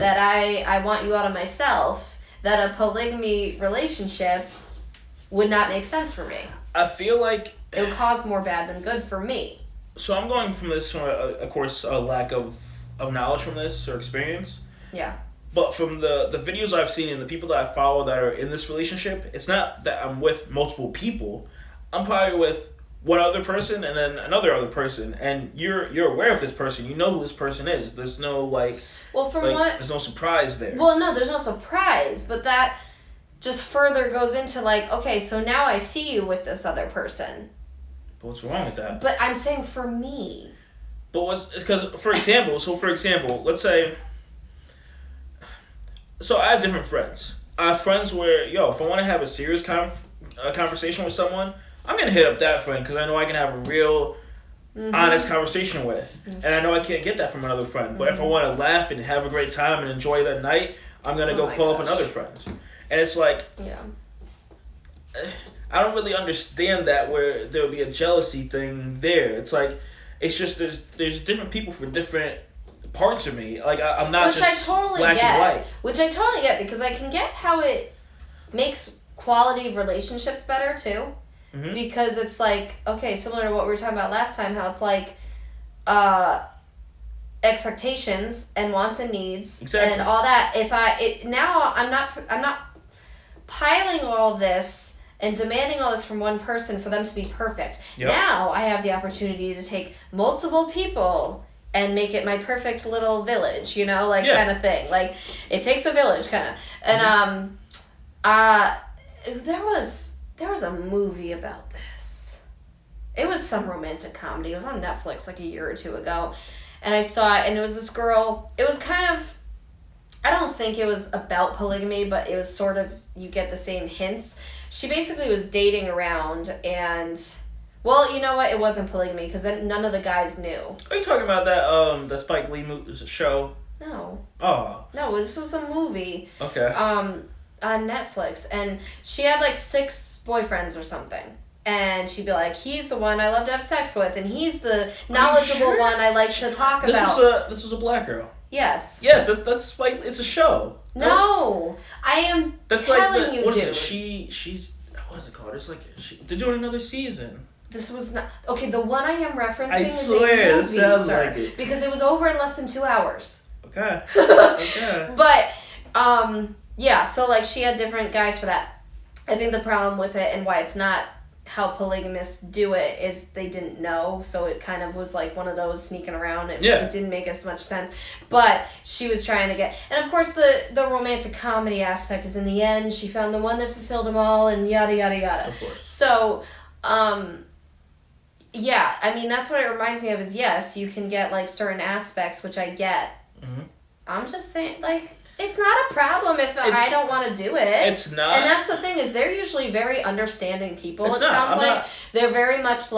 that I want you out of myself, that a polygamy relationship would not make sense for me. I feel like it would cause more bad than good for me. So I'm going from this, of course, a lack of knowledge from this or experience. Yeah. But from the videos I've seen and the people that I follow that are in this relationship, it's not that I'm with multiple people. I'm probably with one other person and then another other person, and you're aware of this person. You know who this person is. There's no there's no surprise there. Well, no, there's no surprise, but that just further goes into okay, so now I see you with this other person. But what's wrong with that? But I'm saying for me. But for example, let's say. So I have different friends. I have friends where, if I want to have a serious conversation with someone, I'm going to hit up that friend because I know I can have a real, honest conversation with. And I know I can't get that from another friend. But if I want to laugh and have a great time and enjoy that night, I'm going to go call up another friend. And it's like, I don't really understand that where there would be a jealousy thing there. It's like, it's just there's different people for different parts of me. Like I'm not just black and white. Which I totally get because I can get how it makes quality of relationships better too. Mm-hmm. Because it's like, okay, similar to what we were talking about last time, how it's like expectations and wants and needs and all that. Now I'm not piling all this and demanding all this from one person for them to be perfect. Yep. Now I have the opportunity to take multiple people and make it my perfect little village, kind of thing. Like, it takes a village, kind of. And, there was a movie about this. It was some romantic comedy. It was on Netflix, a year or two ago. And I saw it, and it was this girl. It was kind of, I don't think it was about polygamy, but it was sort of, you get the same hints. She basically was dating around, and... Well, you know what? It wasn't polygamy because then none of the guys knew. Are you talking about that Spike Lee show? No. Oh. No, this was a movie. Okay. On Netflix, and she had 6 boyfriends or something, and she'd be like, "He's the one I love to have sex with, and he's the knowledgeable one I like to talk about." This was a black girl. Yes. Yes, that's Spike. It's a show. No, I am telling you, what dude. Is it? She's what is it called? It's they're doing another season. This was not... Okay, the one I am referencing is a movie, sir. Like it. Because it was over in less than 2 hours. Okay. Okay. But, yeah, so, she had different guys for that. I think the problem with it and why it's not how polygamists do it is they didn't know, so it kind of was one of those sneaking around. It didn't make as much sense. But she was trying to get... And, of course, the romantic comedy aspect is in the end, she found the one that fulfilled them all, and yada, yada, yada. Of course. So, yeah, I mean, that's what it reminds me of is, yes, you can get, certain aspects, which I get. Mm-hmm. I'm just saying, it's not a problem if I don't want to do it. It's not. And that's the thing is they're usually very understanding people. They're very much,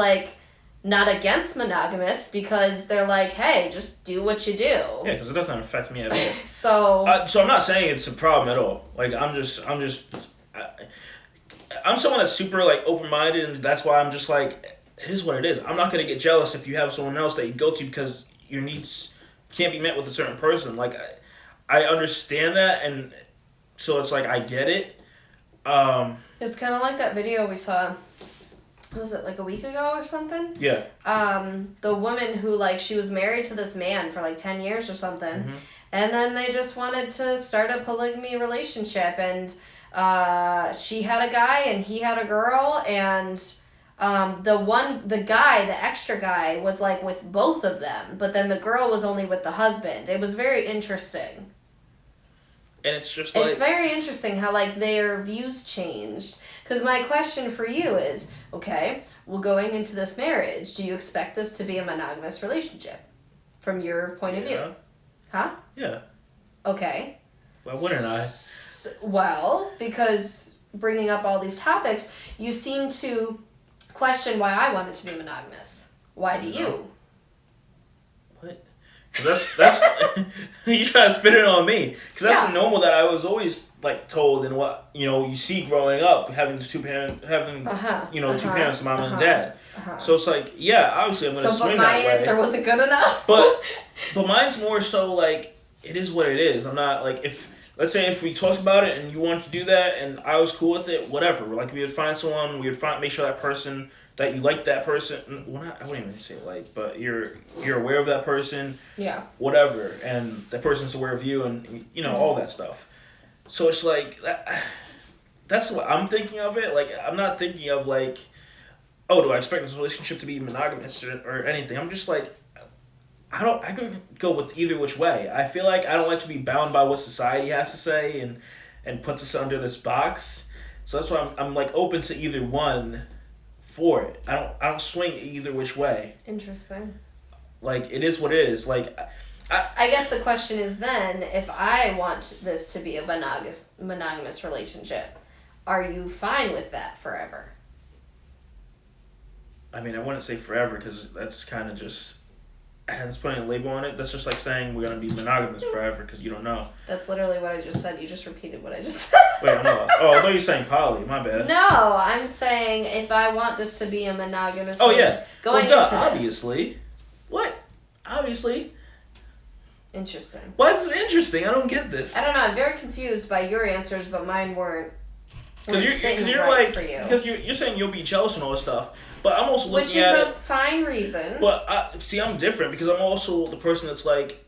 not against monogamous because they're hey, just do what you do. Yeah, because it doesn't affect me at all. So I'm not saying it's a problem at all. I'm someone that's super, open-minded, and that's why I'm just it is what it is. I'm not going to get jealous if you have someone else that you go to because your needs can't be met with a certain person. I understand that, and so it's I get it. It's kind of like that video we saw, was it a week ago or something? Yeah. The woman who, she was married to this man for 10 years or something, mm-hmm. and then they just wanted to start a polygamy relationship, and she had a guy and he had a girl, and the extra guy was with both of them, but then the girl was only with the husband. It was very interesting. And it's just it's very interesting how their views changed. Because my question for you is, okay, well, going into this marriage, do you expect this to be a monogamous relationship from your point of view? Huh? Yeah. Okay. Why wouldn't I? Well, because bringing up all these topics, you seem to question why I want it to be monogamous. Why do you? What? That's you try to spin it on me because that's the normal that I was always told and what you see growing up having two parents, two parents, mom and dad. So it's obviously I'm gonna swing that way. So my answer wasn't good enough. But mine's more so it is what it is. I'm not like if let's say if we talked about it and you wanted to do that and I was cool with it, whatever. Like we would find someone, we would make sure that person that you like that person. Well, not I wouldn't even say like, but you're aware of that person. Yeah. Whatever, and that person's aware of you, and all that stuff. So it's like that's what I'm thinking of it. Like I'm not thinking of like, oh, do I expect this relationship to be monogamous or anything? I'm just like. I can go with either which way. I feel like I don't like to be bound by what society has to say and puts us under this box. So that's why I'm like open to either one for it. I don't swing either which way. Interesting. Like it is what it is. Like I guess the question is then, if I want this to be a monogamous relationship, are you fine with that forever? I mean, I wouldn't say forever because that's kind of just. That's putting a label on it. That's just like saying we're going to be monogamous forever because you don't know. That's literally what I just said. You just repeated what I just said. Wait, I'm lost. Oh, I thought you were saying poly. My bad. No, I'm saying if I want this to be a monogamous relationship. Going into this. Obviously. What? Obviously. Interesting. Why is this interesting? I don't get this. I don't know. I'm very confused by your answers, but mine weren't. Because you're saying you'll be jealous and all this stuff. But I'm also looking at it. Which is a fine reason. But, I'm different because I'm also the person that's like,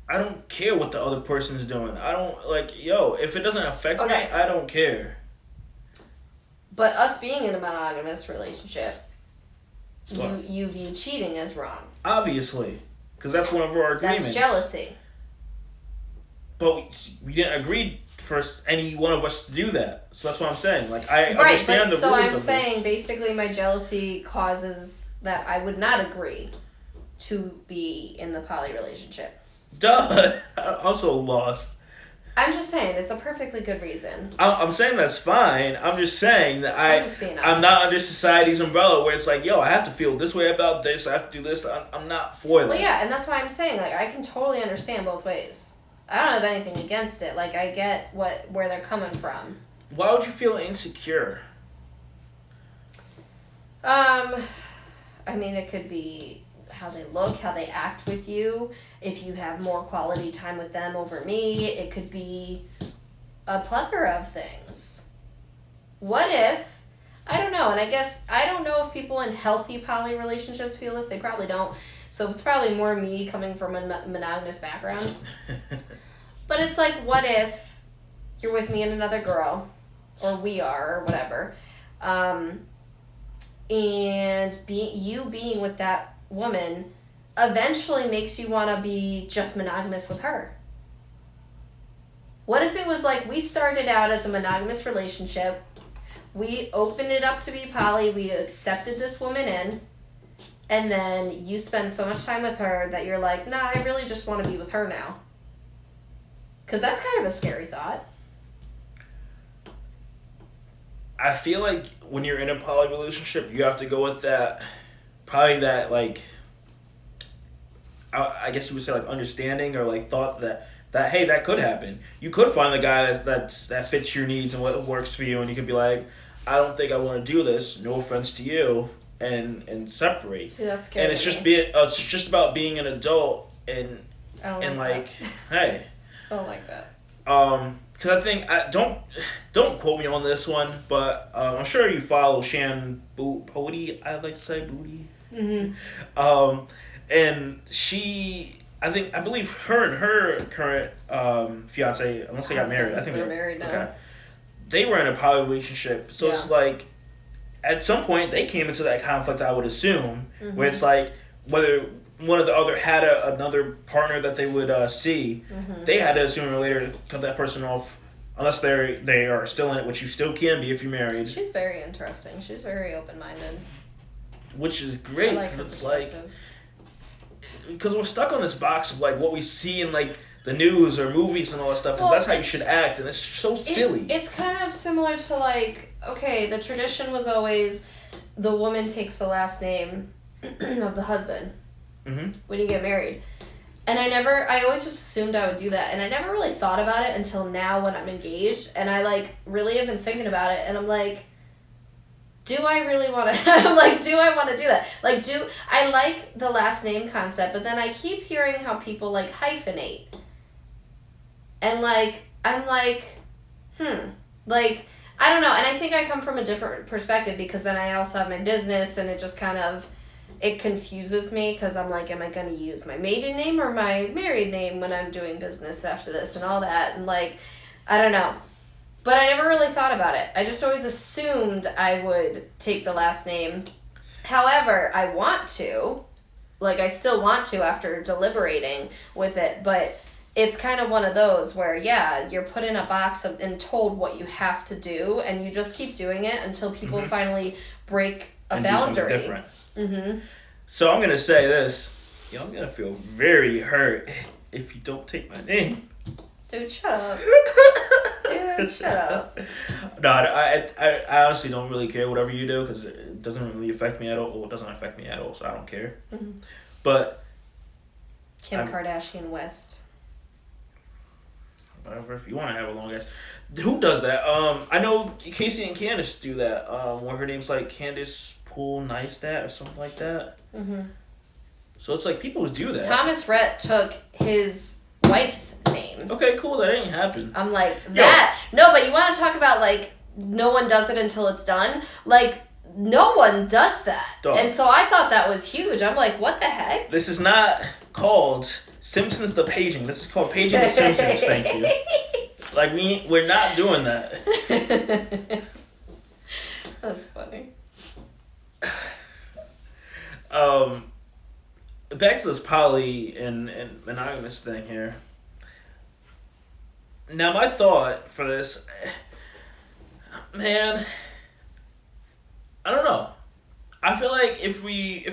I don't care what the other person's doing. I don't, if it doesn't affect me, I don't care. But us being in a monogamous relationship, you view cheating as wrong. Obviously. Because that's one of our agreements. That's jealousy. But we didn't agree for any one of us to do that. So that's what I'm saying. Like, I understand the rules of this. So I'm saying, basically, my jealousy causes that I would not agree to be in the poly relationship. Duh! I'm so lost. I'm just saying, it's a perfectly good reason. I'm saying that's fine. I'm just saying that I'm not under society's umbrella where it's like, yo, I have to feel this way about this, I have to do this. I'm not for that. Well, yeah, and that's why I'm saying, I can totally understand both ways. I don't have anything against it. I get where they're coming from. Why would you feel insecure? I mean, it could be how they look, how they act with you. If you have more quality time with them over me, it could be a plethora of things. What if, I don't know, and I guess, I don't know if people in healthy poly relationships feel this. They probably don't. So it's probably more me coming from a monogamous background. But it's like, what if you're with me and another girl, or we are, or whatever, and being with that woman eventually makes you want to be just monogamous with her? What if it was like we started out as a monogamous relationship, we opened it up to be poly, we accepted this woman in, and then you spend so much time with her that you're like, nah, I really just want to be with her now. Because that's kind of a scary thought. I feel like when you're in a poly relationship, you have to go with that, probably that, I guess you would say, understanding or, thought that hey, that could happen. You could find the guy that fits your needs and what works for you, and you could be like, I don't think I want to do this, no offense to you, and separate. See, that's scary. And it's just about being an adult and hey. I don't like that. Because I think don't quote me on this one, but I'm sure you follow Shan Bodie. I'd like to say Booty. Mm-hmm. And she, I believe her and her current fiance, unless they got married, I think they're married now. Okay. They were in a poly relationship, so it's like at some point they came into that conflict. I would assume where it's like whether one or the other had another partner that they would see, they had to sooner or later cut that person off, unless they are still in it, which you still can be if you're married. She's very interesting. She's very open-minded. Which is great, because it's because we're stuck on this box of what we see in the news or movies and all that stuff. Well, that's how you should act, and it's so silly. It's kind of similar to okay, the tradition was always the woman takes the last name of the husband. When you get married. And I always just assumed I would do that, and I never really thought about it until now when I'm engaged, and I really have been thinking about it, and I'm like, do I really want to, do I want to do that? I like the last name concept, but then I keep hearing how people hyphenate. And like, I'm like, like, I don't know. And I think I come from a different perspective because then I also have my business and it just kind of, it confuses me because I'm like, am I going to use my maiden name or my married name when I'm doing business after this and all that? And like, I don't know. But I never really thought about it. I just always assumed I would take the last name. However, I want to. Like, I still want to after deliberating with it. But it's kind of one of those where, yeah, you're put in a box and told what you have to do. And you just keep doing it until people finally break a boundary. Do something different. So I'm going to say this. I'm going to feel very hurt if you don't take my name. Dude, shut up. Dude, shut up. No, I honestly don't really care whatever you do because it doesn't really affect me at all. Well, it doesn't affect me at all, so I don't care. But Kim Kardashian West. Whatever, if you want to have a long ass. Who does that? I know Casey and Candace do that. One her name's like Candace Poole Neistat or something like that. So it's like people do that. Thomas Rhett took his wife's name. Okay, cool. That ain't happened. I'm like, that. No, but you want to talk about, like, no one does it until it's done? Like, no one does that. Dog. And so I thought that was huge. I'm like, what the heck? This is not called Simpsons the Paging. This is called Paging the Simpsons. Thank you. Like, we're not doing that. That's funny. Back to this poly and monogamous thing here. Now, my thought for this, man, I don't know. I feel like if we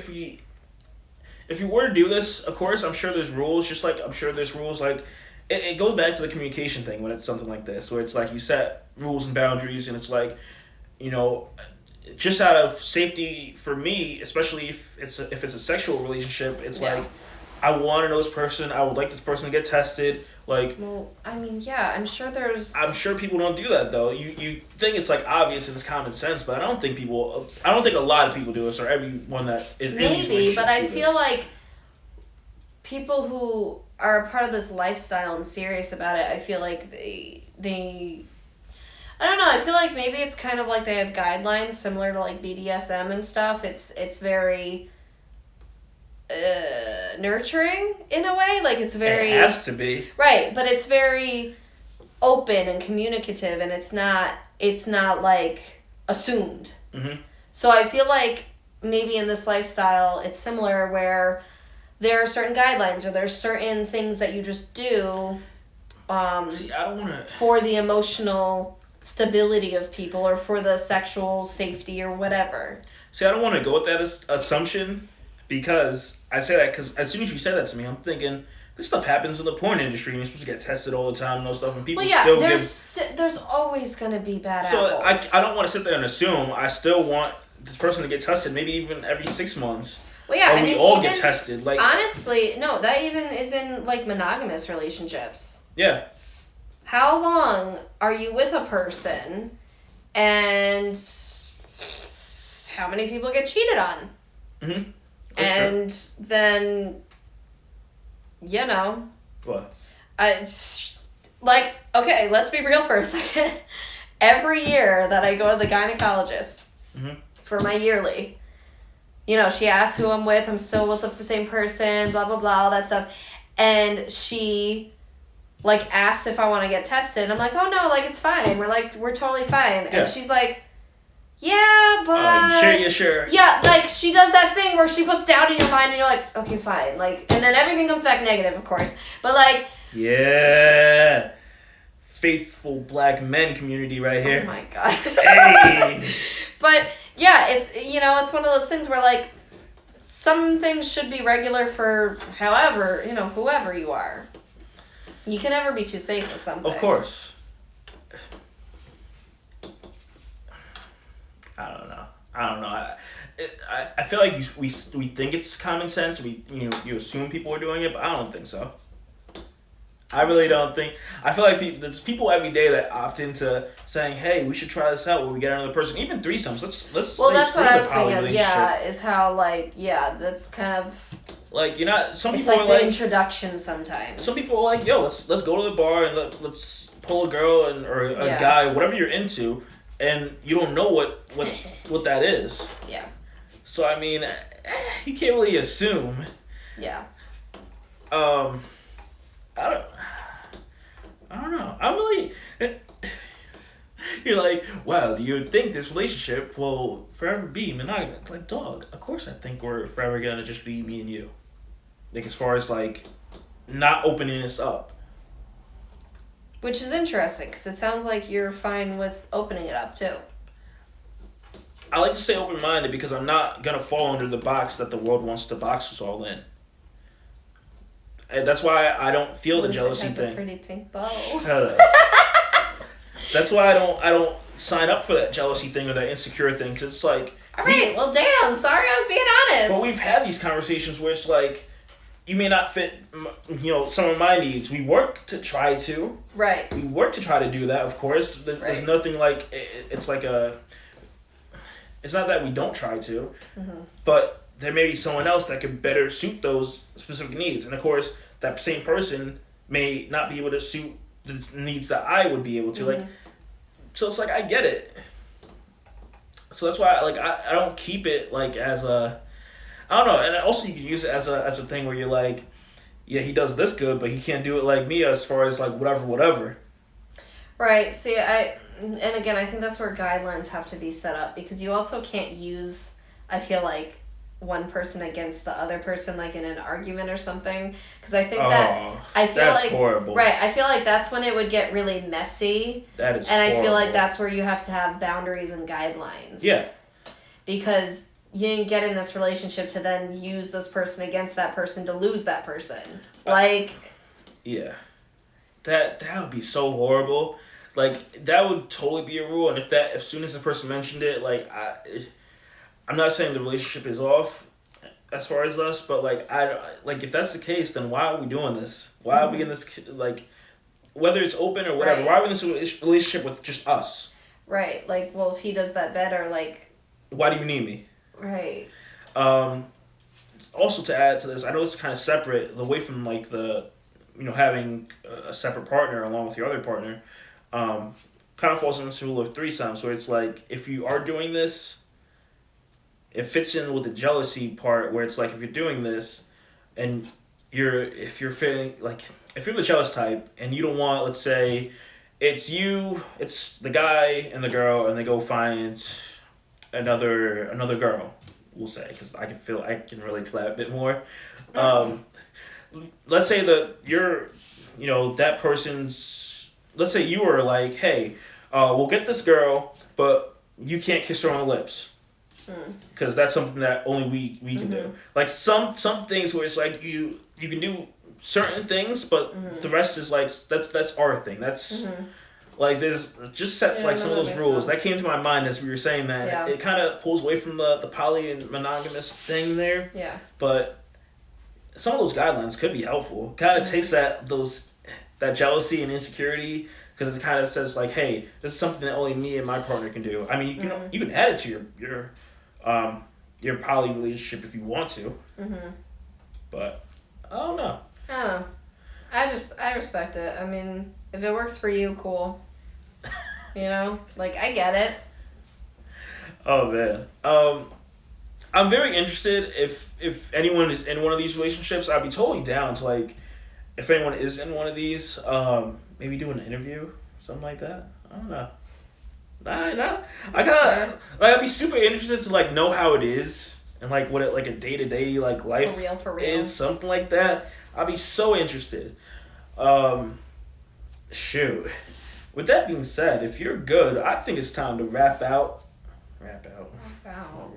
were to do this, of course, I'm sure there's rules. Just like I'm sure there's rules. Like it goes back to the communication thing when it's something like this, where it's like you set rules and boundaries, and it's like, just out of safety for me, especially if it's a sexual relationship, it's like I want to know this person. I would like this person to get tested. Like, well, I mean, yeah, I'm sure people don't do that though. You think it's like obvious and it's common sense, but I don't think a lot of people do this, or everyone that is maybe, in these relationships but I do feel this. like people who are a part of this lifestyle and serious about it, I feel like they I don't know, I feel like maybe it's kind of like they have guidelines similar to like BDSM and stuff. It's very nurturing in a way. Like it's very... It has to be. Right, but it's very open and communicative, and it's not like assumed. So I feel like maybe in this lifestyle it's similar where there are certain guidelines or there's certain things that you just do See, I don't want to... for the emotional stability of people or for the sexual safety or whatever. See, I don't want to go with that assumption because I say that because as soon as you said that to me, I'm thinking this stuff happens in the porn industry and you're supposed to get tested all the time and all stuff, and people still there's always going to be bad so apples. I don't want to sit there and assume. I still want this person to get tested, maybe even every 6 months. Well, yeah, or we all get tested. Like, honestly, no, that even is in like monogamous relationships. Yeah. How long are you with a person, and how many people get cheated on? And true. Then, what? Okay, let's be real for a second. Every year that I go to the gynecologist for my yearly, she asks who I'm with. I'm still with the same person. Blah blah blah, all that stuff, and she asks if I want to get tested. I'm like, oh no, it's fine. We're totally fine. Yeah. And she's like, yeah, but... Sure. Yeah, she does that thing where she puts doubt in your mind and you're like, okay, fine. And then everything comes back negative, of course. But yeah. Faithful black men community right here. Oh my God. Hey. But yeah, it's, it's one of those things where some things should be regular for whoever you are. You can never be too safe with something. Of course. I don't know. I feel like we think it's common sense. You assume people are doing it, but I don't think so. I really don't think. I feel like there's people every day that opt into saying, "Hey, we should try this out when we get another person." Even threesomes. Let's. Well, that's what I was thinking. Yeah, is how that's kind of Like you're not. Some It's people like are the like introduction sometimes. some people are like, yo, let's go to the bar and let's pull a girl or a guy, whatever you're into, and you don't know what that is. Yeah. So I mean, you can't really assume. Yeah. I don't know. I'm really. You're like, wow, do you think this relationship will forever be monogamous? Like, dog, of course I think we're forever gonna just be me and you. Like, as far as, like, not opening this up. Which is interesting, because it sounds like you're fine with opening it up, too. I like to say open-minded because I'm not gonna fall under the box that the world wants to box us all in. And that's why I don't feel the jealousy has thing. A pretty pink bow. That's why I don't sign up for that jealousy thing or that insecure thing, because it's like... All right, well, damn, sorry I was being honest. But we've had these conversations where it's like, you may not fit, some of my needs. We work to try to. Right. We work to try to do that, of course. There's nothing like, it's like a... It's not that we don't try to, but there may be someone else that could better suit those specific needs. And of course, that same person may not be able to suit the needs that I would be able to. Like, so it's like, I get it. So that's why I don't keep it like as a, I don't know. And also you can use it as a thing where you're like, yeah, he does this good, but he can't do it like me as far as like whatever. Right. See, and again, I think that's where guidelines have to be set up, because you also can't use, I feel like, one person against the other person, like in an argument or something, because I think that's horrible. Right, I feel like that's when it would get really messy. That is and horrible. I feel like that's where you have to have boundaries and guidelines. Yeah. Because you didn't get in this relationship to then use this person against that person to lose that person. Yeah. That would be so horrible. Like, that would totally be a rule, and as soon as the person mentioned it, like, I'm not saying the relationship is off as far as us, but if that's the case, then why are we doing this? Why are we in this, like, whether it's open or whatever, why are we in this relationship with just us? Right. Like, well, if he does that better, like... Why do you need me? Right. Also, to add to this, I know it's kind of separate, away from, like, the, having a separate partner along with your other partner, kind of falls into the rule of threesomes, where it's like, if you are doing this, it fits in with the jealousy part, where it's like, if you're doing this and if you're feeling like, if you're the jealous type and you don't want, let's say it's the guy and the girl, and they go find another girl, we'll say, because I can relate to that a bit more. Let's say that you're, that person's, let's say you were like, hey, we'll get this girl, but you can't kiss her on the lips. Because that's something that only we can do. Like some things where it's like you can do certain things, but the rest is like that's our thing. That's like there's just set like some of those rules that came to my mind as we were saying that. Yeah. It kind of pulls away from the poly and monogamous thing there. Yeah. But some of those guidelines could be helpful. Kind of takes that jealousy and insecurity, because it kind of says like, hey, this is something that only me and my partner can do. I mean, you can add it to your poly relationship if you want to. But I don't know. I respect it. I mean, if it works for you, cool. Like, I get it. Oh man. I'm very interested if anyone is in one of these relationships. I'd be totally down to, like, if anyone is in one of these, maybe do an interview, something like that. I don't know. I'd be super interested to, like, know how it is and, like, what it, like, a day-to-day, like, life for real. is, something like that. I'd be so interested. Shoot. With that being said, if you're good, I think it's time to wrap out.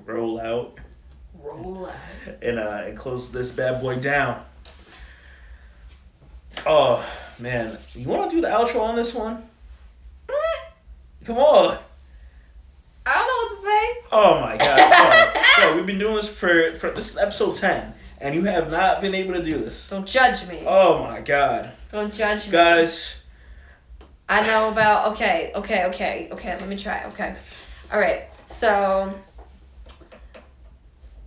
Roll out. And close this bad boy down. Oh, man. You want to do the outro on this one? Come on. I don't know what to say. Oh, my God. Yo, we've been doing this for this is episode 10, and you have not been able to do this. Don't judge me. Oh, my God. Don't judge me. Guys. I know about... Okay. Let me try. Okay. All right. So...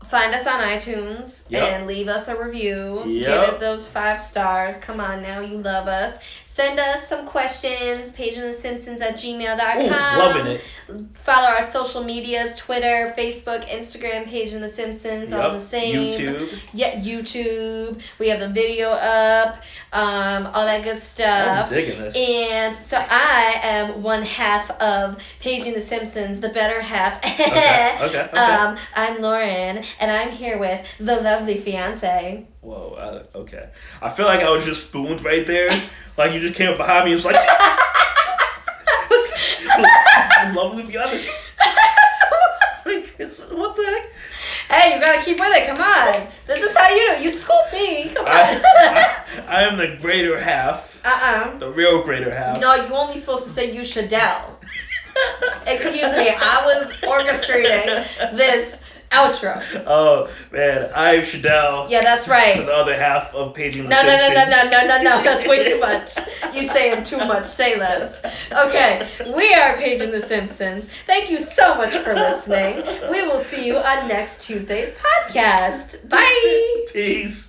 Find us on iTunes and leave us a review. Give it those 5 stars. Come on now, you love us. Send us some questions, PagingTheSimpsons@gmail.com. Ooh, loving it. Follow our social medias, Twitter, Facebook, Instagram, Paging the Simpsons, all the same. YouTube. Yeah, YouTube. We have the video up, all that good stuff. I'm digging this. And so I am one half of Paging the Simpsons, the better half. Okay. I'm Lauren, and I'm here with the lovely fiance. Whoa, okay. I feel like I was just spooned right there. Like you just came up behind me and was like, lovely fiance. Like, what the heck? Hey, you gotta keep with it. Come on. This is how you do. You scoop me. Come on. I am the greater half. The real greater half. No, you only supposed to say you Shadell. Excuse me. I was orchestrating this outro. Oh man, I'm Shadell. Yeah, that's right. The other half of Paging the No. Simpsons. That's way too much. You saying too much. Say less. Okay, we are Paging the Simpsons. Thank you so much for listening. We will see you on next Tuesday's podcast. Bye. Peace.